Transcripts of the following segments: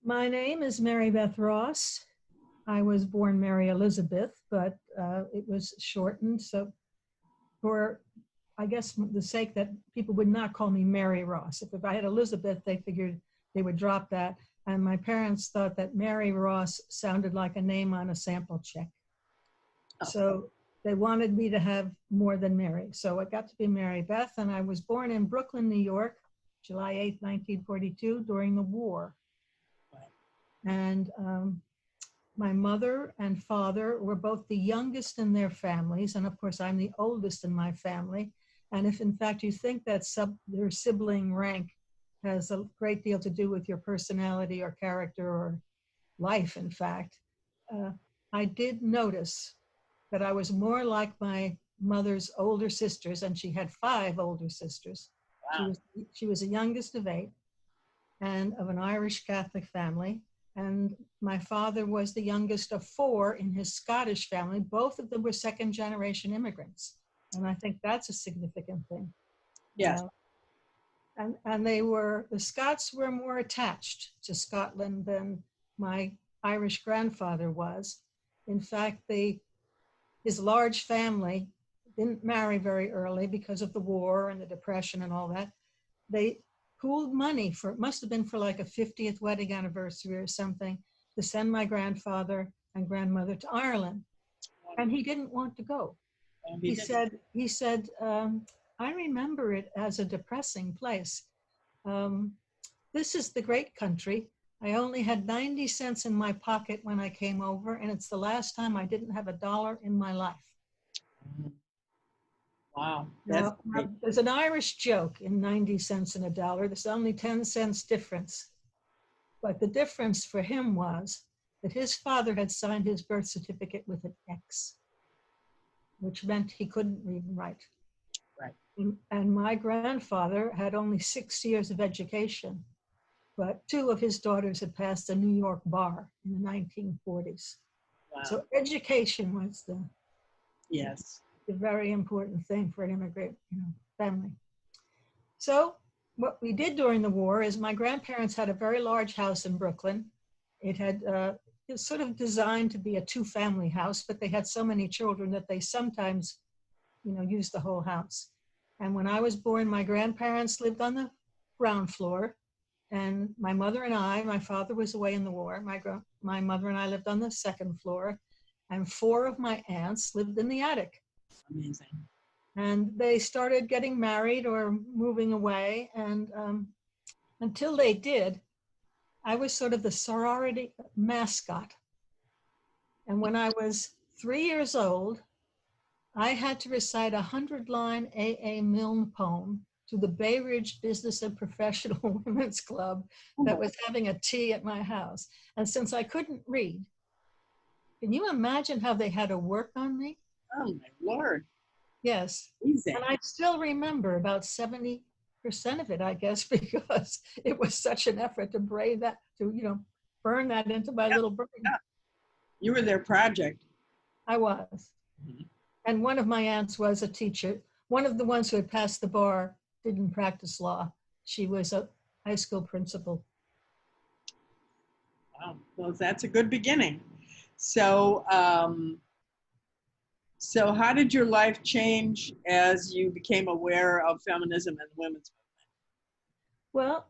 My name is Mary Beth Ross. I was born Mary Elizabeth, but it was shortened. So for, I guess, the sake that people would not call me Mary Ross. If I had Elizabeth, they figured they would drop that. And my parents thought that Mary Ross sounded like a name on a sample check. Oh. So they wanted me to have more than Mary. So it got to be Mary Beth, and I was born in Brooklyn, New York, July 8th, 1942, during the war. And my mother and father were both the youngest in their families. And of course, I'm the oldest in my family. And if in fact you think that their sibling rank has a great deal to do with your personality or character or life, in fact, I did notice that I was more like my mother's older sisters, and she had 5 older sisters. Wow. She was the youngest of 8 and of an Irish Catholic family. And my father was the youngest of 4 in his Scottish family. Both of them were second-generation immigrants. And I think that's a significant thing. Yes. And the Scots were more attached to Scotland than my Irish grandfather was. In fact, his large family didn't marry very early because of the war and the Depression and all that. They pooled money for, it must have been for like a 50th wedding anniversary or something, to send my grandfather and grandmother to Ireland. And he didn't want to go. He said, I remember it as a depressing place. This is the great country. I only had 90 cents in my pocket when I came over, and it's the last time I didn't have $1 in my life. Wow. Now, there's an Irish joke in 90 cents and $1. There's only 10 cents difference. But the difference for him was that his father had signed his birth certificate with an X, which meant he couldn't read and write. Right. And my grandfather had only 6 years of education, but 2 of his daughters had passed the New York bar in the 1940s. Wow. So education was the very important thing for an immigrant, family. So what we did during the war is my grandparents had a very large house in Brooklyn. It was sort of designed to be a 2-family house, but they had so many children that they sometimes, used the whole house. And when I was born, my grandparents lived on the ground floor, and my mother and my father was away in the war. My mother and I lived on the 2nd floor, and 4 of my aunts lived in the attic. Amazing. And they started getting married or moving away. And until they did, I was sort of the sorority mascot. And when I was 3 years old, I had to recite a 100-line A.A. Milne poem to the Bay Ridge Business and Professional Women's Club that was having a tea at my house. And since I couldn't read, can you imagine how they had to work on me? Oh, my Lord. Yes. Amazing. And I still remember about 70% of it, I guess, because it was such an effort to burn that into my little brain. Yeah. You were their project. I was. Mm-hmm. And one of my aunts was a teacher. One of the ones who had passed the bar didn't practice law. She was a high school principal. Wow. Well, that's a good beginning. So, so how did your life change as you became aware of feminism and the women's movement?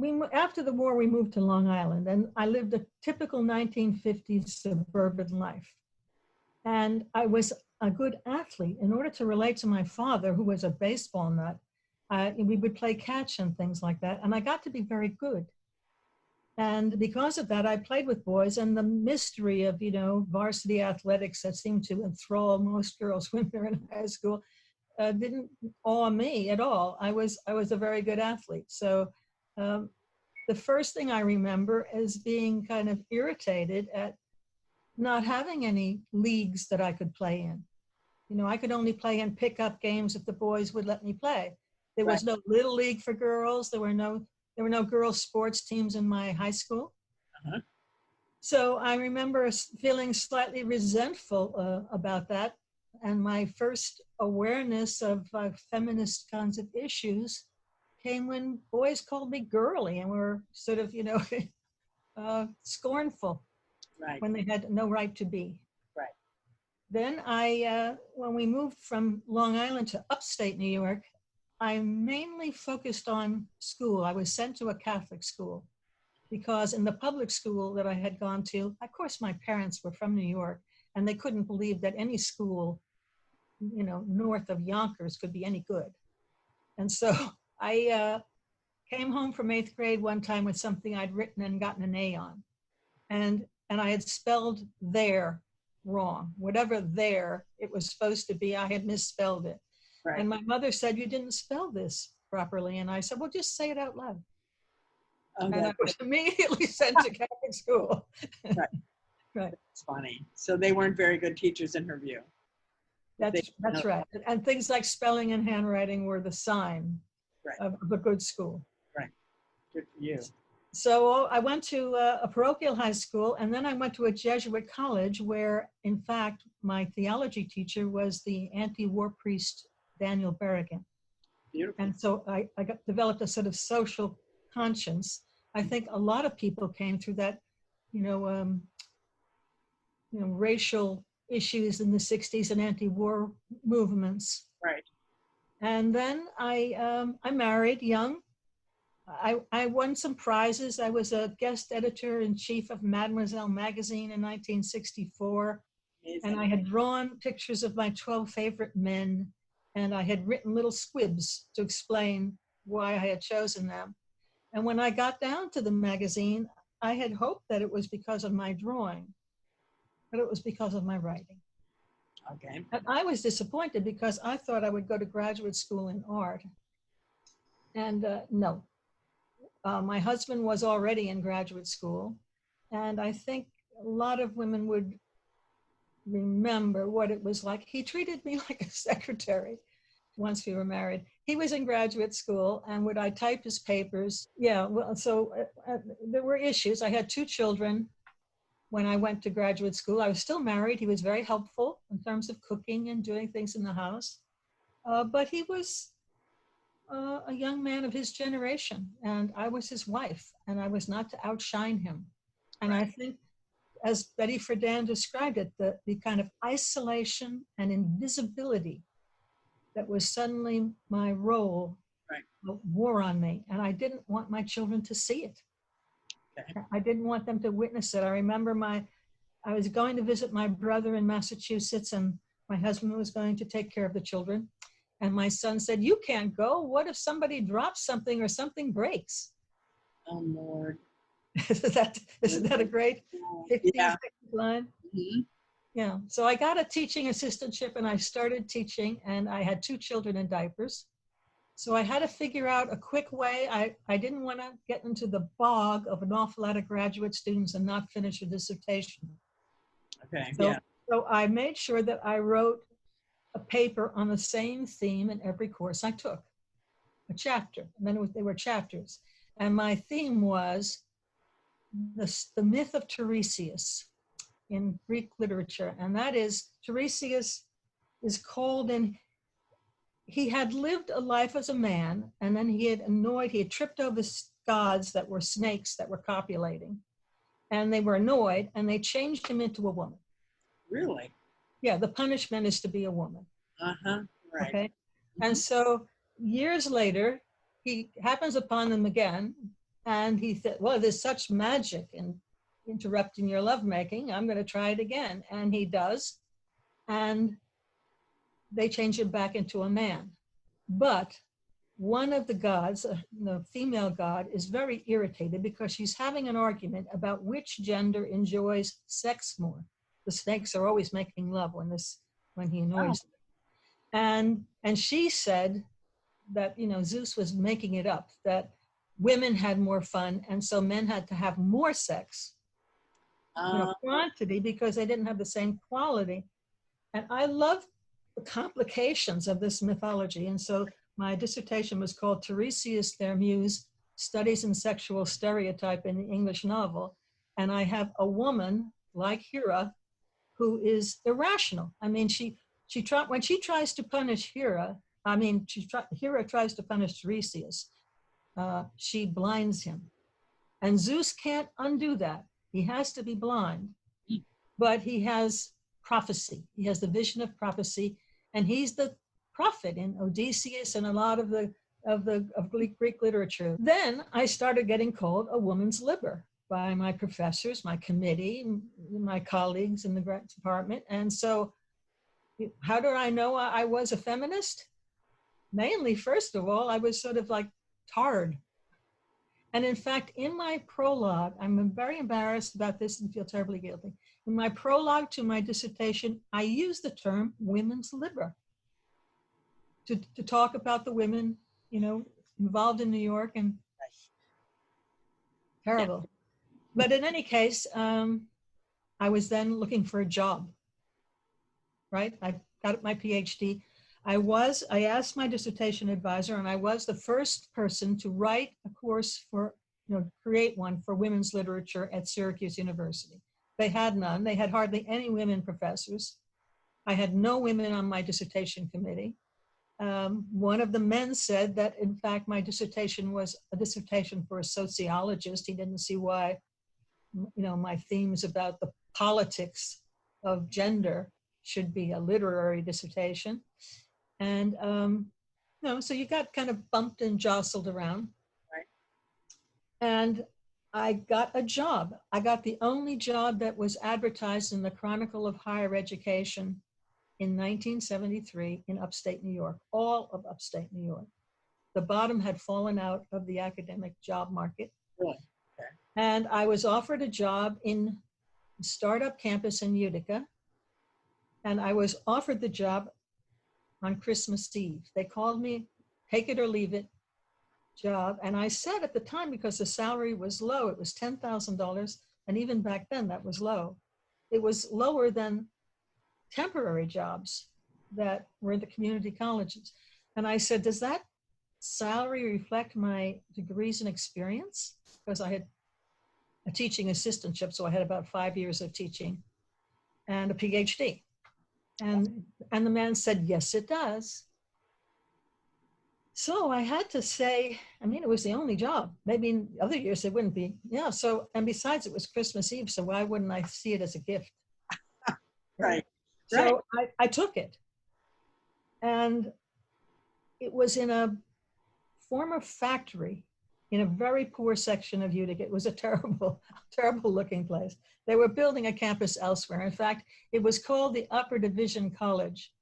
Well, after the war, we moved to Long Island, and I lived a typical 1950s suburban life. And I was a good athlete. In order to relate to my father, who was a baseball nut, we would play catch and things like that. And I got to be very good. And because of that, I played with boys, and the mystery of, varsity athletics that seemed to enthrall most girls when they're in high school didn't awe me at all. I was a very good athlete. So the first thing I remember is being kind of irritated at not having any leagues that I could play in. I could only play in pickup games if the boys would let me play. There was no little league for girls. There were no girls' sports teams in my high school. Uh-huh. So I remember feeling slightly resentful about that. And my first awareness of feminist kinds of issues came when boys called me girly and were sort of, scornful Right. when they had no right to be. Right. Then when we moved from Long Island to upstate New York, I mainly focused on school. I was sent to a Catholic school because in the public school that I had gone to, of course, my parents were from New York, and they couldn't believe that any school, north of Yonkers could be any good. And so I came home from 8th grade one time with something I'd written and gotten an A on. And I had spelled there wrong. Whatever there it was supposed to be, I had misspelled it. Right. And my mother said, "You didn't spell this properly." And I said, "Well, just say it out loud." Oh, And I was immediately sent to Catholic school. Right. Right. It's funny. So they weren't very good teachers in her view. That's right. And things like spelling and handwriting were the sign of a good school. Right. Good for you. So I went to a parochial high school, and then I went to a Jesuit college where, in fact, my theology teacher was the anti-war priest, Daniel Berrigan. Beautiful. And so I developed a sort of social conscience. I think a lot of people came through that, racial issues in the 60s and anti-war movements. Right. And then I married young. I won some prizes. I was a guest editor-in-chief of Mademoiselle magazine in 1964. Amazing. And I had drawn pictures of my 12 favorite men, and I had written little squibs to explain why I had chosen them. And when I got down to the magazine, I had hoped that it was because of my drawing, but it was because of my writing. Okay. And I was disappointed because I thought I would go to graduate school in art. And no. My husband was already in graduate school, and I think a lot of women would remember what it was like. He treated me like a secretary once we were married. He was in graduate school, and would I type his papers? Yeah, well, so there were issues. I had 2 children when I went to graduate school. I was still married. He was very helpful in terms of cooking and doing things in the house, but he was a young man of his generation, and I was his wife, and I was not to outshine him. And I think, as Betty Friedan described it, the kind of isolation and invisibility that was suddenly my role wore on me, and I didn't want my children to see it. Okay. I didn't want them to witness it. I remember I was going to visit my brother in Massachusetts, and my husband was going to take care of the children. And my son said, "You can't go. What if somebody drops something or something breaks?" Oh, Lord. Isn't that a great 15-second line? Mm-hmm. Yeah. So I got a teaching assistantship, and I started teaching, and I had 2 children in diapers. So I had to figure out a quick way. I didn't want to get into the bog of an awful lot of graduate students and not finish a dissertation. Okay. So I made sure that I wrote a paper on the same theme in every course I took, a chapter, and then they were chapters. And my theme was the myth of Tiresias in Greek literature. And that is, Tiresias is called in, he had lived a life as a man, and then he had tripped over gods that were snakes that were copulating. And they were annoyed, and they changed him into a woman. Really? Yeah, the punishment is to be a woman. Uh-huh, right. Okay. Mm-hmm. And so years later, he happens upon them again, and he said, "Well, there's such magic in interrupting your lovemaking. I'm going to try it again." And he does, and they change him back into a man. But one of the gods, the female god, is very irritated because she's having an argument about which gender enjoys sex more. The snakes are always making love when he annoys them. And she said that, Zeus was making it up, that women had more fun, and so men had to have more sex, quantity, because they didn't have the same quality. And I love the complications of this mythology. And so my dissertation was called Tiresias, Their Muse, Studies in Sexual Stereotype in the English Novel. And I have a woman like Hera who is irrational. I mean, when she tries to punish Hera, Hera tries to punish Tiresias. She blinds him. And Zeus can't undo that. He has to be blind, but he has prophecy. He has the vision of prophecy, and he's the prophet in Odysseus and a lot of Greek literature. Then I started getting called a woman's liber by my professors, my committee, my colleagues in the grad department. And so how did I know I was a feminist? Mainly, first of all, I was sort of like tarred. And in fact, in my prologue, I'm very embarrassed about this and feel terribly guilty. In my prologue to my dissertation, I used the term women's liber to talk about the women, involved in New York, and terrible. But in any case, I was then looking for a job, right? I got my PhD. I asked my dissertation advisor, and I was the first person to write a course create one for women's literature at Syracuse University. They had none. They had hardly any women professors. I had no women on my dissertation committee. One of the men said that, in fact, my dissertation was a dissertation for a sociologist. He didn't see why, my themes about the politics of gender should be a literary dissertation. And, so you got kind of bumped and jostled around. Right. And I got a job. I got the only job that was advertised in the Chronicle of Higher Education in 1973 in upstate New York, all of upstate New York. The bottom had fallen out of the academic job market. Really? Okay. And I was offered a job in a startup campus in Utica. And I was offered the job on Christmas Eve. They called me, take it or leave it job. And I said at the time, because the salary was low, it was $10,000. And even back then that was low. It was lower than temporary jobs that were in the community colleges. And I said, does that salary reflect my degrees and experience? Because I had a teaching assistantship, so I had about 5 years of teaching and a PhD. And the man said, yes, it does. So I had to say, it was the only job. Maybe in other years it wouldn't be. Yeah, so, and besides it was Christmas Eve, so why wouldn't I see it as a gift? Right. So I took it. And it was in a former factory in a very poor section of Utica. It was a terrible, terrible looking place. They were building a campus elsewhere. In fact, it was called the Upper Division College.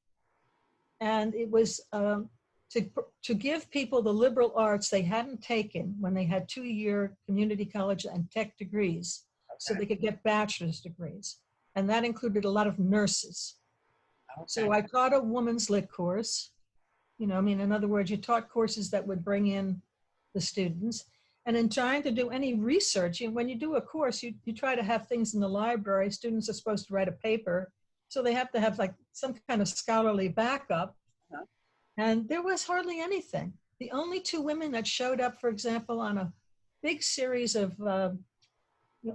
And it was to give people the liberal arts they hadn't taken when they had 2-year community college and tech degrees, so they could get bachelor's degrees. And that included a lot of nurses. Okay. So I taught a woman's lit course. In other words, you taught courses that would bring in the students. And in trying to do any research, when you do a course, you try to have things in the library. Students are supposed to write a paper, so they have to have like some kind of scholarly backup. Uh-huh. And there was hardly anything. The only 2 women that showed up, for example, on a big series of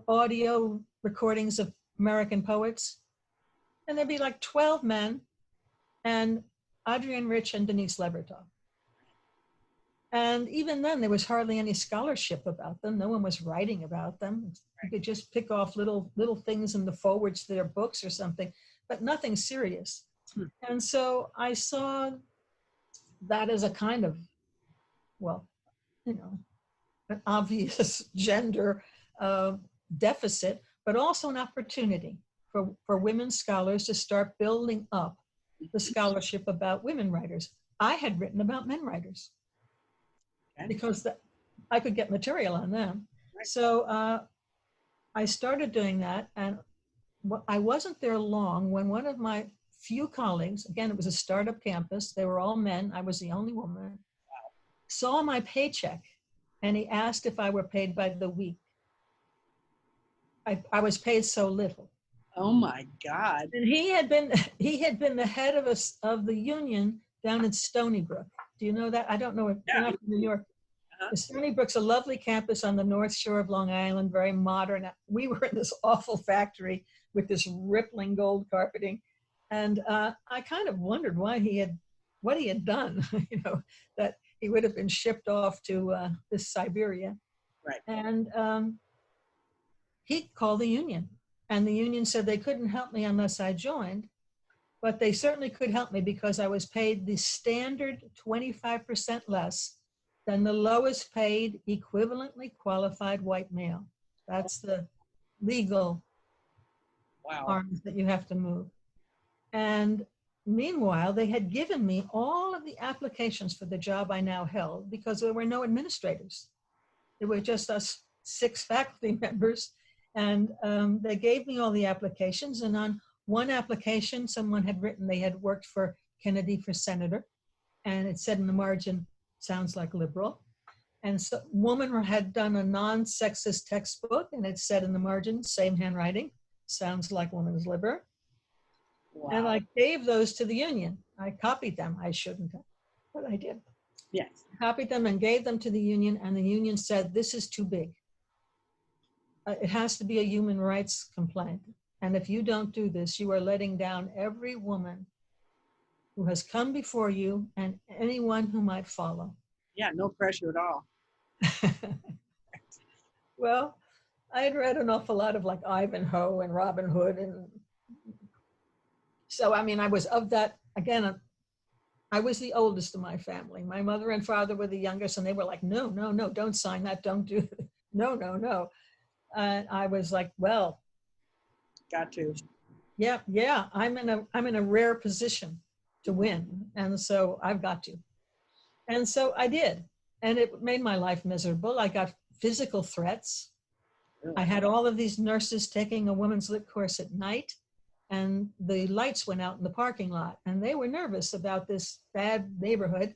audio recordings of American poets, and there'd be like 12 men, and Adrienne Rich and Denise Levertov. And even then, there was hardly any scholarship about them. No one was writing about them. You could just pick off little things in the forwards to their books or something, but nothing serious. And so I saw that as a kind of, an obvious gender deficit, but also an opportunity for women scholars to start building up the scholarship about women writers. I had written about men writers because I could get material on them. So I started doing that, and I wasn't there long when one of my few colleagues, again, it was a startup campus, they were all men, I was the only woman, saw my paycheck, and he asked if I were paid by the week. I was paid so little. Oh my God. And he had been the head of the union down in Stony Brook. Do you know that? I don't know if you're not from New York. Stony Brook's a lovely campus on the North Shore of Long Island, very modern. We were in this awful factory with this rippling gold carpeting. And I kind of wondered what he had done, that he would have been shipped off to this Siberia. Right. And he called the union, and the union said they couldn't help me unless I joined, but they certainly could help me because I was paid the standard 25% less than the lowest paid equivalently qualified white male. That's the legal Wow. arms that you have to move. And meanwhile, they had given me all of the applications for the job I now held because there were no administrators. There were just us 6 faculty members. And they gave me all the applications. And on one application, someone had written they had worked for Kennedy for senator. And it said in the margin, sounds like liberal. And so woman had done a non-sexist textbook, and it said in the margin, same handwriting, sounds like woman's liberal. Wow. And I gave those to the union. I copied them. I shouldn't have, but I did. Yes. Copied them and gave them to the union, and the union said, this is too big. It has to be a human rights complaint. And if you don't do this, you are letting down every woman who has come before you and anyone who might follow. Yeah, no pressure at all. Well, I had read an awful lot of like Ivanhoe and Robin Hood. And so, I mean, I was of that, again, I was the oldest of my family. My mother and father were the youngest, and they were like, no, no, no, don't sign that, don't do it. No, no, no. And I was like, well, got to. Yeah, I'm in a rare position to win. And so I've got to. And so I did. And it made my life miserable. I got physical threats. I had all of these nurses taking a women's lit course at night, and the lights went out in the parking lot, and they were nervous about this bad neighborhood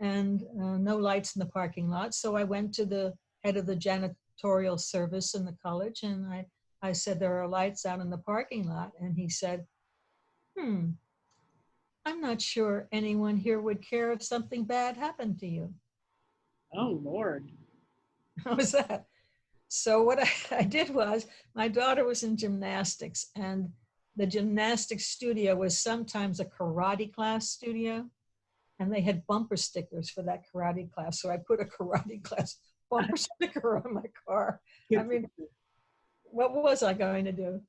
and no lights in the parking lot. So I went to the head of the janitorial service in the college, and I said, there are lights out in the parking lot. And he said, I'm not sure anyone here would care if something bad happened to you. Oh, Lord. How was that? So what I did was, my daughter was in gymnastics, and the gymnastics studio was sometimes a karate class studio, and they had bumper stickers for that karate class. So I put a karate class bumper sticker on my car. I mean, what was I going to do?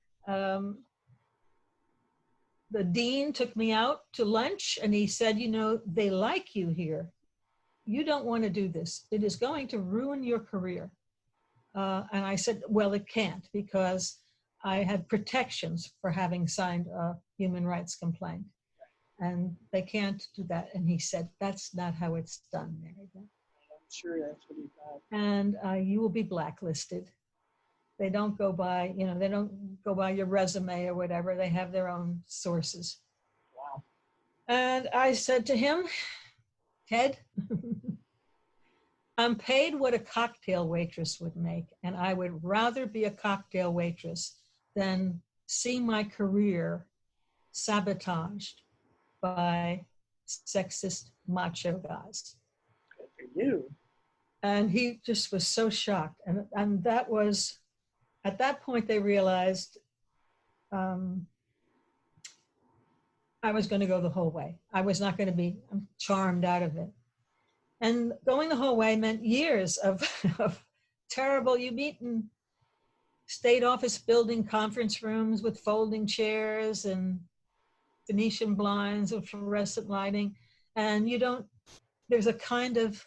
The dean took me out to lunch, and he said, you know, they like you here. You don't want to do this. It is going to ruin your career. And I said, well, it can't, because I had protections for having signed a human rights complaint. And they can't do that. And he said, that's not how it's done, Mary Beth. I'm sure that's what he thought. And you will be blacklisted. They don't go by, they don't go by your resume or whatever. They have their own sources. Wow. And I said to him, Ted, I'm paid what a cocktail waitress would make, and I would rather be a cocktail waitress than see my career sabotaged by sexist macho guys. Good for you. And he just was so shocked. And that was, at that point, they realized I was going to go the whole way. I was not going to be charmed out of it. And going the whole way meant years of terrible, you meet in state office building conference rooms with folding chairs and Venetian blinds and fluorescent lighting. And there's a kind of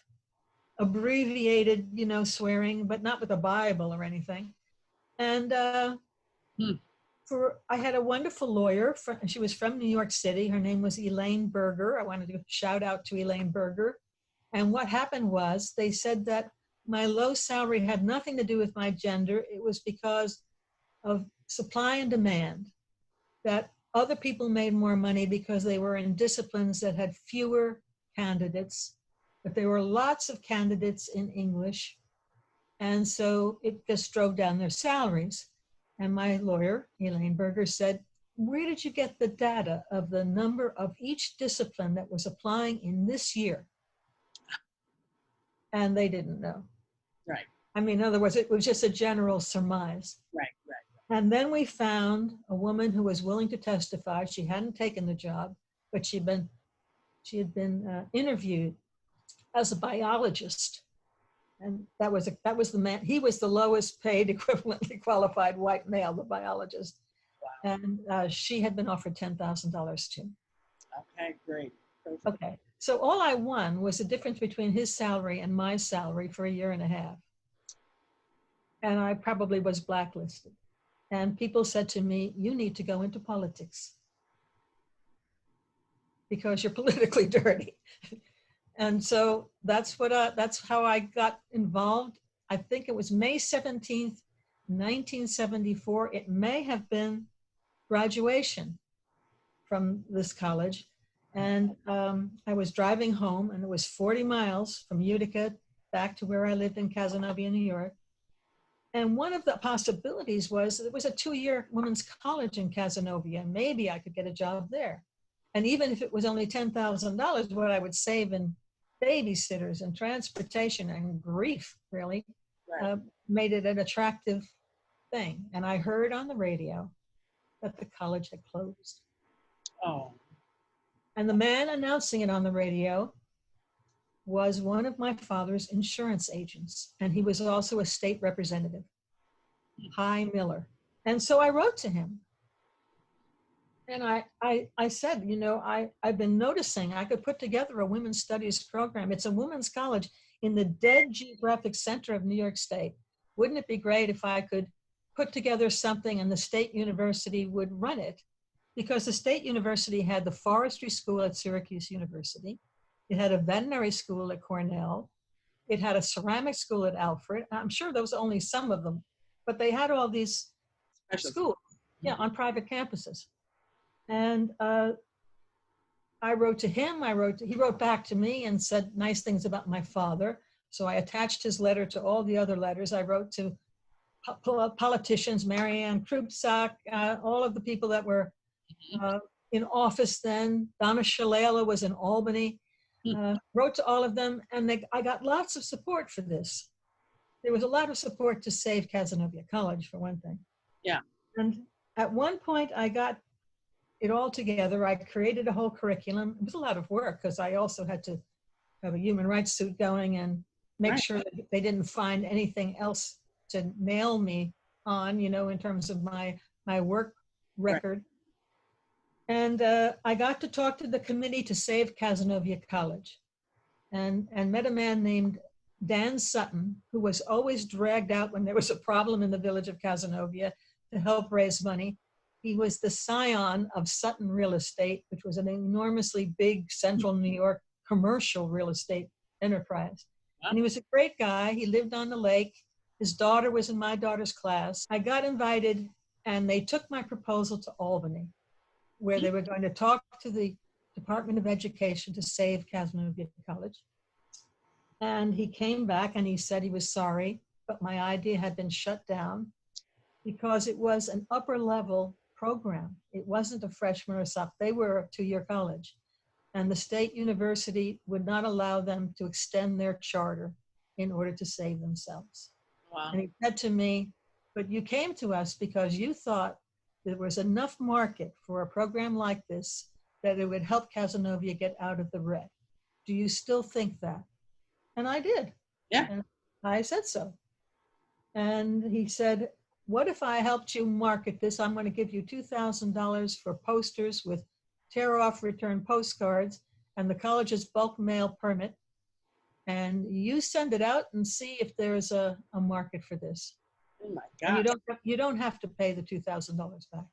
abbreviated, swearing, but not with the Bible or anything. And I had a wonderful lawyer. She was from New York City. Her name was Elaine Berger. I wanted to shout out to Elaine Berger. And what happened was they said that my low salary had nothing to do with my gender. It was because of supply and demand, that other people made more money because they were in disciplines that had fewer candidates, but there were lots of candidates in English. And so it just drove down their salaries. And my lawyer, Elaine Berger, said, where did you get the data of the number of each discipline that was applying in this year? And they didn't know. Right. I mean, in other words, it was just a general surmise. Right. And then we found a woman who was willing to testify. She hadn't taken the job, but she had been interviewed as a biologist. And that was the man. He was the lowest paid, equivalently qualified white male, the biologist. Wow. And she had been offered $10,000 too. Okay, great. Perfect. Okay, so all I won was the difference between his salary and my salary for a year and a half. And I probably was blacklisted. And people said to me, you need to go into politics because you're politically dirty. And so that's how I got involved. I think it was May 17th, 1974. It may have been graduation from this college. And I was driving home, and it was 40 miles from Utica back to where I lived in Cazenovia, New York. And one of the possibilities was there was a 2-year women's college in Cazenovia, and maybe I could get a job there. And even if it was only $10,000, what I would save in babysitters and transportation and grief, really, Right. made it an attractive thing. And I heard on the radio that the college had closed. Oh, And the man announcing it on the radio was one of my father's insurance agents. And he was also a state representative, Hy Miller. And so I wrote to him. And I said, you know, I've been noticing I could put together a women's studies program. It's a women's college in the dead geographic center of New York State. Wouldn't it be great if I could put together something and the state university would run it? Because the state university had the forestry school at Syracuse University. It had a veterinary school at Cornell. It had a ceramic school at Alfred. I'm sure there was only some of them, but they had all these schools, yeah, on private campuses. And I wrote to him, he wrote back to me and said nice things about my father. So I attached his letter to all the other letters. I wrote to politicians, Marianne Krupsak, all of the people that were in office then. Donna Shalala was in Albany. Wrote to all of them, and I got lots of support for this. There was a lot of support to save Cazenovia College, for one thing. Yeah. And at one point, I got it all together. I created a whole curriculum. It was a lot of work because I also had to have a human rights suit going and make sure that they didn't find anything else to nail me on, you know, in terms of my work record. And I got to talk to the committee to save Cazenovia College, and met a man named Dan Sutton, who was always dragged out when there was a problem in the village of Cazenovia to help raise money. He was the scion of Sutton Real Estate, which was an enormously big central New York commercial real estate enterprise. And he was a great guy. He lived on the lake. His daughter was in my daughter's class. I got invited, and they took my proposal to Albany, where they were going to talk to the Department of Education to save Cazenovia College. And he came back and he said he was sorry, but my idea had been shut down because it was an upper level program. It wasn't a freshman or something. They were a 2-year college. And the state university would not allow them to extend their charter in order to save themselves. Wow. And he said to me, but you came to us because you thought there was enough market for a program like this that it would help Cazenovia get out of the red. Do you still think that? And I did. Yeah. And I said so. And he said, what if I helped you market this? I'm going to give you $2,000 for posters with tear off return postcards and the college's bulk mail permit. And you send it out and see if there's a market for this. Oh my God. And you don't have to pay the $2,000 back.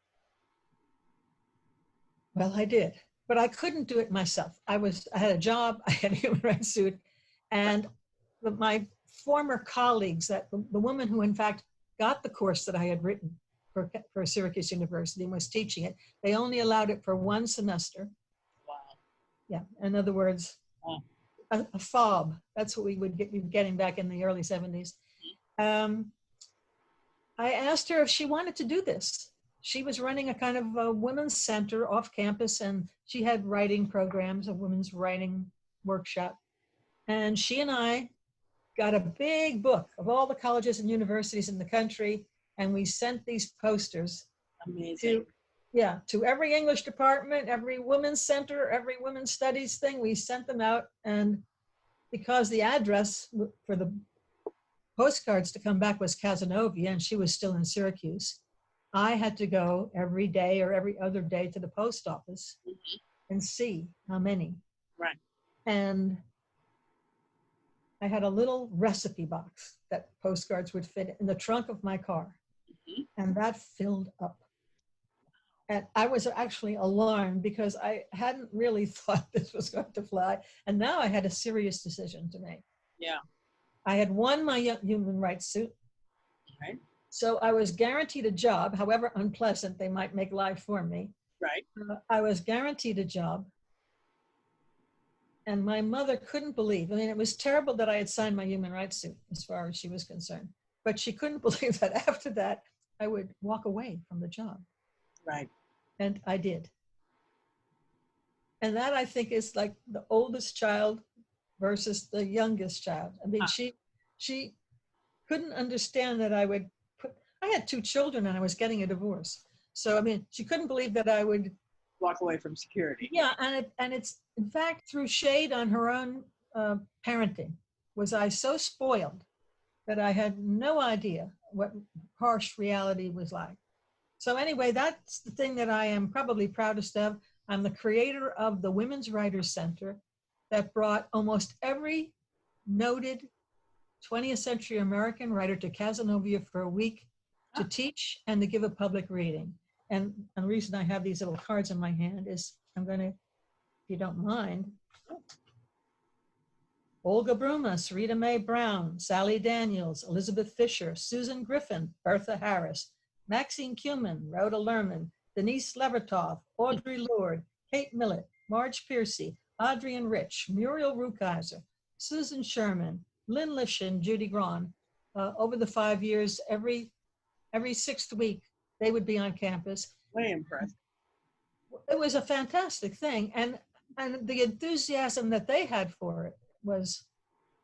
Well, I did, but I couldn't do it myself. I had a job, I had a human rights suit, and my former colleagues, the woman who in fact got the course that I had written for Syracuse University and was teaching it, they only allowed it for 1 semester. Wow. Yeah, in other words, Wow. a fob. That's what we would be getting back in the early 70s. I asked her if she wanted to do this. She was running a kind of a women's center off campus, and she had writing programs, a women's writing workshop. And she and I got a big book of all the colleges and universities in the country, and we sent these posters Amazing. to every English department, every women's center, every women's studies thing. We sent them out, and because the address for the postcards to come back was Casanova, and she was still in Syracuse. I had to go every day or every other day to the post office and see how many. Right. And I had a little recipe box that postcards would fit in the trunk of my car. And that filled up. And I was actually alarmed because I hadn't really thought this was going to fly. And now I had a serious decision to make. Yeah. I had won my human rights suit. Right. So I was guaranteed a job, however unpleasant they might make life for me. Right. I was guaranteed a job. And my mother couldn't believe, I mean, it was terrible that I had signed my human rights suit as far as she was concerned. But she couldn't believe that after that, I would walk away from the job. Right. And I did. And that, I think, is like the oldest child versus the youngest child. I mean, she couldn't understand that I would I had 2 children and I was getting a divorce. So, I mean, she couldn't believe that I would walk away from security. Yeah, and it's, in fact, through shade on her own parenting, was I so spoiled that I had no idea what harsh reality was like. So anyway, that's the thing that I am probably proudest of. I'm the creator of the Women's Writers Center that brought almost every noted 20th century American writer to Casanova for a week to teach and to give a public reading. And the reason I have these little cards in my hand is I'm going to, if you don't mind, Olga Brumas, Rita Mae Brown, Sally Daniels, Elizabeth Fisher, Susan Griffin, Bertha Harris, Maxine Kuhlman, Rhoda Lerman, Denise Levertov, Audre Lorde, Kate Millett, Marge Piercy, Adrienne Rich, Muriel Rukeyser, Susan Sherman, Lynn Lishan, Judy Grawn. Over the 5 years, every 6th week, they would be on campus. Way impressed. It was a fantastic thing. And the enthusiasm that they had for it was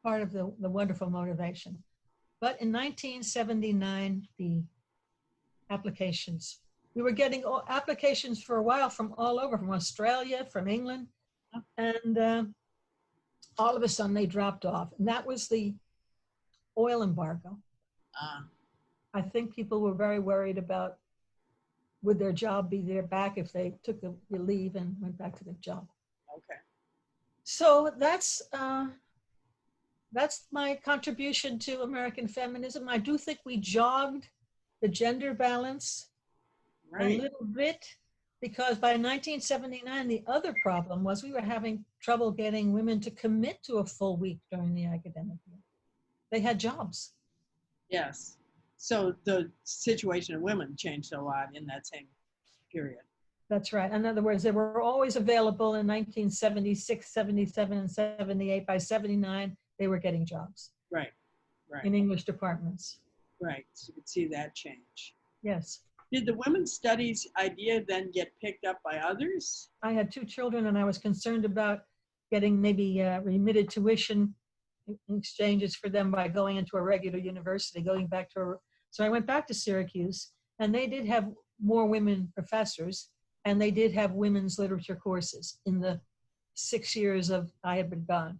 part of the wonderful motivation. But in 1979, the applications, we were getting applications for a while from all over, from Australia, from England, and all of a sudden they dropped off. And that was the oil embargo. I think people were very worried about would their job be there back if they took the leave and went back to the job. Okay. So that's my contribution to American feminism. I do think we jogged the gender balance a little bit, because by 1979, the other problem was we were having trouble getting women to commit to a full week during the academic year. They had jobs. Yes. So the situation of women changed a lot in that same period. That's right. In other words, they were always available in 1976, 77, and 78. By 79, they were getting jobs. Right, right. In English departments. Right, so you could see that change. Yes. Did the women's studies idea then get picked up by others? I had 2 children and I was concerned about getting maybe remitted tuition exchanges for them by going into a regular university, so I went back to Syracuse, and they did have more women professors, and they did have women's literature courses in the 6 years I had been gone.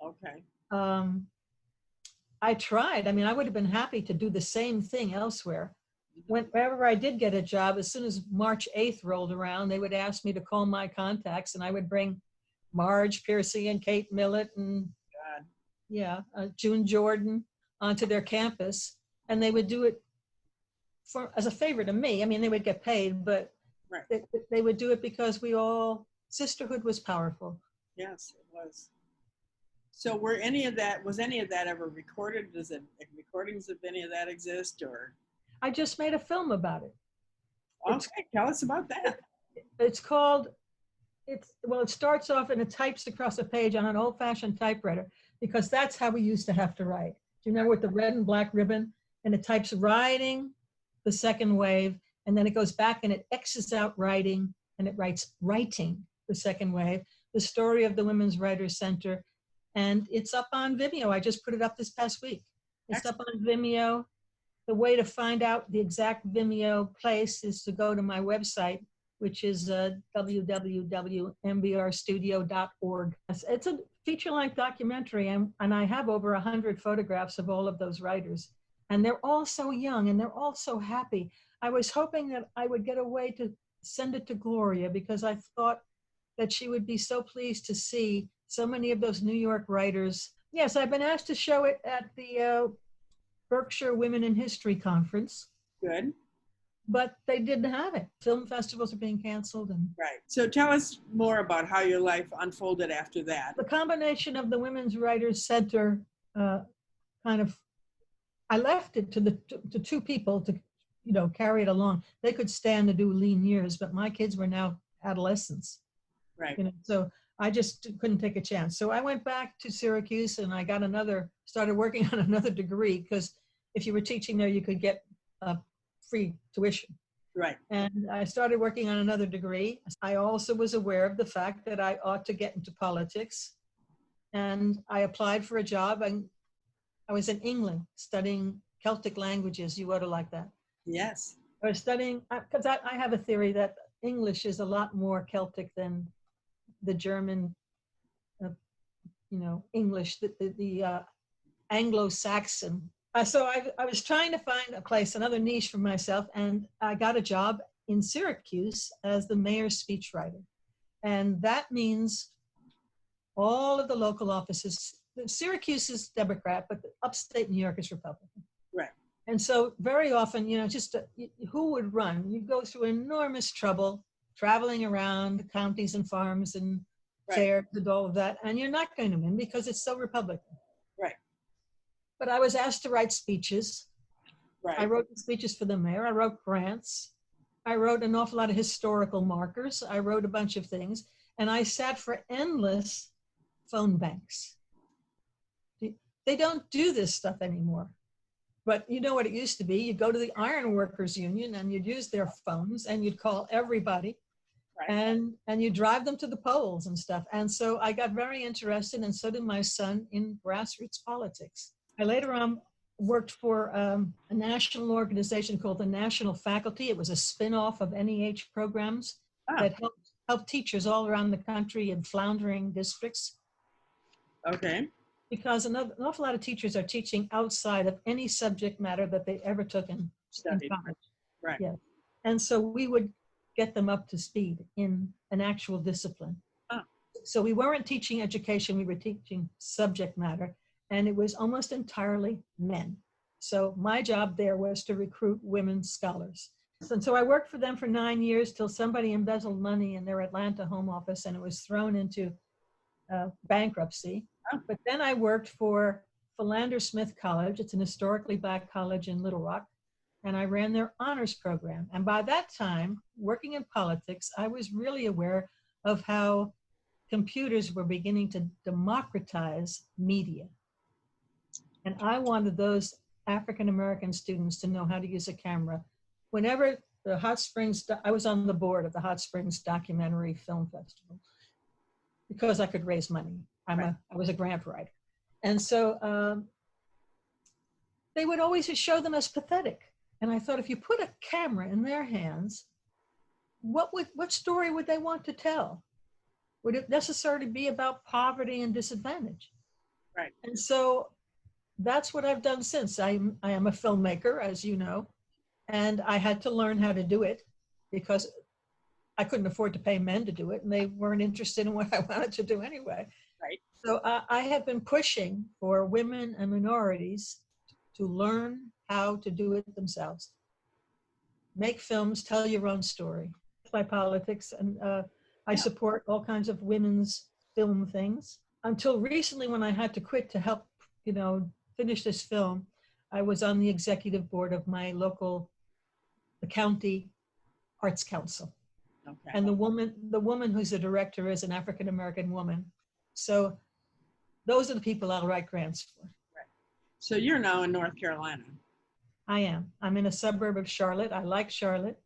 Okay. I tried. I mean, I would have been happy to do the same thing elsewhere. Whenever I did get a job, as soon as March 8th rolled around, they would ask me to call my contacts, and I would bring Marge Piercy and Kate Millett and June Jordan onto their campus, and they would do it as a favor to me. I mean, they would get paid, but they would do it because sisterhood was powerful. Yes, it was. So was any of that ever recorded? Does recordings of any of that exist, or? I just made a film about it. Okay, tell us about that. It's called, it starts off and it types across a page on an old-fashioned typewriter, because that's how we used to have to write. Do you remember with the red and black ribbon? And it types writing, the second wave, and then it goes back and it X's out writing, and it writes writing, the second wave, the story of the Women's Writers Center. And it's up on Vimeo. I just put it up this past week. It's up on Vimeo. The way to find out the exact Vimeo place is to go to my website, which is www.mbrstudio.org. It's a feature-length documentary, and I have over 100 photographs of all of those writers. And they're all so young and they're all so happy. I was hoping that I would get a way to send it to Gloria because I thought that she would be so pleased to see so many of those New York writers. Yes, I've been asked to show it at the Berkshire Women in History Conference. Good. But they didn't have it. Film festivals are being canceled. Right. So tell us more about how your life unfolded after that. The combination of the Women's Writers Center I left it to two people to, carry it along. They could stand to do lean years, but my kids were now adolescents. Right. So I just couldn't take a chance. So I went back to Syracuse and I started working on another degree because if you were teaching there, you could get free tuition. Right. And I started working on another degree. I also was aware of the fact that I ought to get into politics. And I applied for a job, and I was in England studying Celtic languages. You ought to like that. Yes. I was studying, because I have a theory that English is a lot more Celtic than the German, English, the Anglo-Saxon. So I was trying to find a place, another niche for myself, and I got a job in Syracuse as the mayor's speechwriter. And that means all of the local offices, Syracuse is Democrat, but upstate New York is Republican. Right. And so very often, who would run? You go through enormous trouble traveling around counties and farms and fairs and all of that, and you're not going to win because it's so Republican. Right. But I was asked to write speeches. Right. I wrote speeches for the mayor. I wrote grants. I wrote an awful lot of historical markers. I wrote a bunch of things. And I sat for endless phone banks. They don't do this stuff anymore. But you know what it used to be? You'd go to the Iron Workers Union and you'd use their phones and you'd call everybody. Right. And you drive them to the polls and stuff. And so I got very interested, and so did my son, in grassroots politics. I later on worked for a national organization called the National Faculty. It was a spin-off of NEH programs that helped teachers all around the country in floundering districts. Okay. Because an awful lot of teachers are teaching outside of any subject matter that they ever took in college. Right. Yeah. And so we would get them up to speed in an actual discipline. So we weren't teaching education, we were teaching subject matter. And it was almost entirely men. So my job there was to recruit women scholars. And so I worked for them for 9 years till somebody embezzled money in their Atlanta home office and it was thrown into bankruptcy. But then I worked for Philander Smith College. It's an historically Black college in Little Rock. And I ran their honors program. And by that time, working in politics, I was really aware of how computers were beginning to democratize media. And I wanted those African-American students to know how to use a camera. Whenever the Hot Springs, I was on the board of the Hot Springs Documentary Film Festival because I could raise money. I was a grant writer. And so they would always show them as pathetic. And I thought, if you put a camera in their hands, what story would they want to tell? Would it necessarily be about poverty and disadvantage? Right. And so that's what I've done since. I am a filmmaker, as you know, and I had to learn how to do it because I couldn't afford to pay men to do it, and they weren't interested in what I wanted to do anyway. Right. So I have been pushing for women and minorities to learn how to do it themselves. Make films, tell your own story. My politics, and I support all kinds of women's film things. Until recently, when I had to quit to help, finish this film, I was on the executive board of my the county arts council. Okay. And the woman who's the director is an African-American woman. So those are the people I'll write grants for. Right. So you're now in North Carolina. I am. I'm in a suburb of Charlotte. I like Charlotte.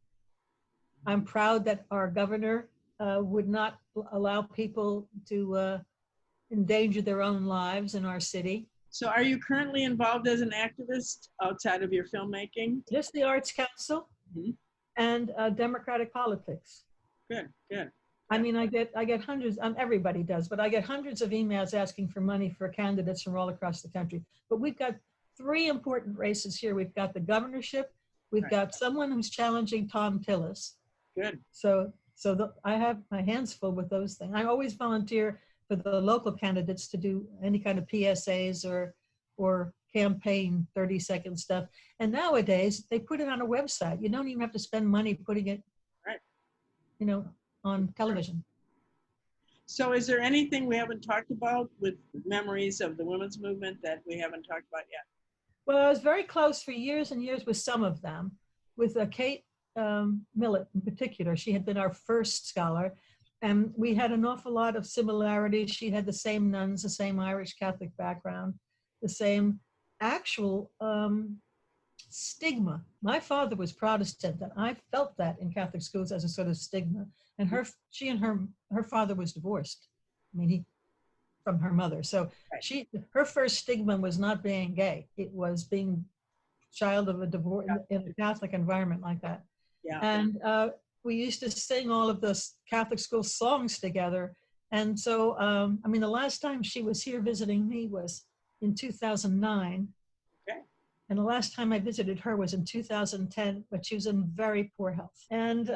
I'm proud that our governor would not allow people to endanger their own lives in our city. So are you currently involved as an activist outside of your filmmaking? Just the Arts Council and democratic politics. Good, good. I mean, I get hundreds, everybody does, but I get hundreds of emails asking for money for candidates from all across the country. But we've got three important races here. We've got the governorship. We've Right. got someone who's challenging Tom Tillis. Good. I have my hands full with those things. I always volunteer for the local candidates to do any kind of PSAs or campaign 30-second stuff. And nowadays they put it on a website. You don't even have to spend money putting it, Right. On television. So is there anything we haven't talked about with memories of the women's movement that we haven't talked about yet? Well, I was very close for years and years with some of them, with Kate Millett in particular. She had been our first scholar, and we had an awful lot of similarities. She had the same nuns, the same Irish Catholic background, the same actual stigma. My father was Protestant, and I felt that in Catholic schools as a sort of stigma. And her father was divorced. I mean, from her mother. So Right. her first stigma was not being gay. It was being child of a divorce in a Catholic environment like that. Yeah. And we used to sing all of the Catholic school songs together. And so, the last time she was here visiting me was in 2009. Okay. And the last time I visited her was in 2010, but she was in very poor health. And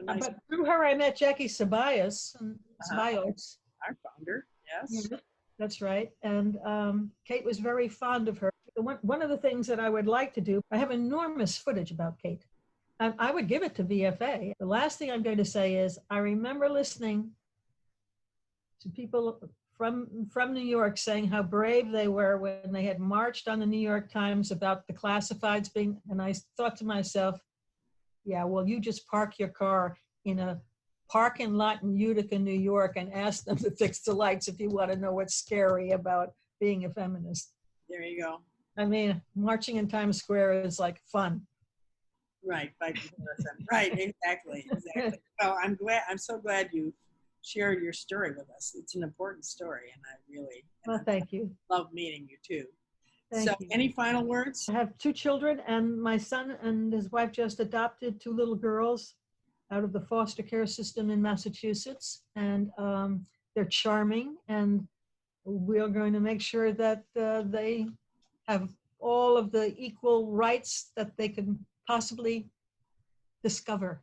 but through her, I met Jackie Ceballos. Our founder, yes. Yeah, that's right. And Kate was very fond of her. One of the things that I would like to do, I have enormous footage about Kate. And I would give it to VFA. The last thing I'm going to say is I remember listening to people from New York saying how brave they were when they had marched on the New York Times about the classifieds being, and I thought to myself, yeah, well, you just park your car in a parking lot in Utica, New York, and ask them to fix the lights if you want to know what's scary about being a feminist. There you go. I mean, marching in Times Square is like fun. Right, by comparison. Right, exactly. Well, I'm so glad you shared your story with us. It's an important story, and I really thank you. Love meeting you too. Thank you. Any final words? I have 2 children, and my son and his wife just adopted 2 little girls out of the foster care system in Massachusetts, and they're charming, and we're going to make sure that they have all of the equal rights that they can possibly discover.